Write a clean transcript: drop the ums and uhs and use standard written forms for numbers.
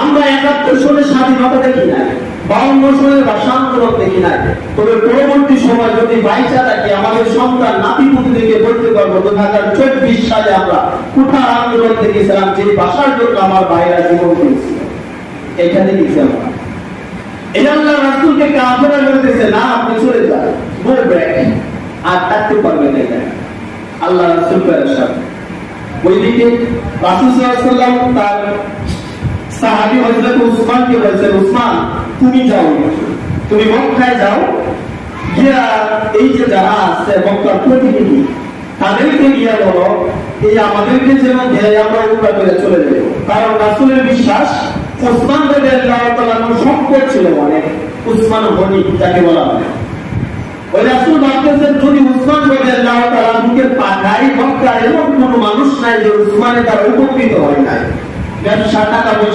আমরা 71 সনে স্বাধীনতা দেখি না, 52 সনের ভাষা আন্দোলন দেখি না। তবে পরবর্তী সময় যদি বাইচা থাকি, আমাদের সন্তান নাতিপুতিদেরকে বলতে পারবো 2024 সালে আমরা কুঠার আন্দোলন দেখেছিলাম, যে ভাষার জন্য আমার ভাইরা জীবন দিয়েছিল। এখানে দেখছি আমরা এই আল্লাহ রাসূলকে কাফেররা বলতেছে, না আপনি চলে যান, গো ব্যাক, আর থাকতে পারবেন না এখানে। আল্লাহ রাসূল পেরেশান। ওইদিকে রাসূল সাল্লাল্লাহু আলাইহি ওয়াসাল্লাম তার সাহাবী হযরত উসমানকে বলছেন, উসমান তুমি যাও, তুমি মক্কায় যাও, গিয়া এই যে যারা আছে মক্কার প্রতিনিধি তাদেরকে গিয়া বলো এই আমাদেরকে যেন দেয়, আমরা উমরা করে চলে যাব। কারণ রাসূলের বিশ্বাস উসমান রাদিয়াল্লাহু তাআলা সম্পদ ছিল অনেক, উসমান গনি যাকে বলা হয়। ওই রাসূল ভাবতেছেন যদি উসমান রাদিয়াল্লাহু তাআলা মুখে পাঠাই, মক্কার এমন কোনো মানুষ নাই যে উসমানের দ্বারা উপকৃত হয় নাই। ব্যবসা টাকা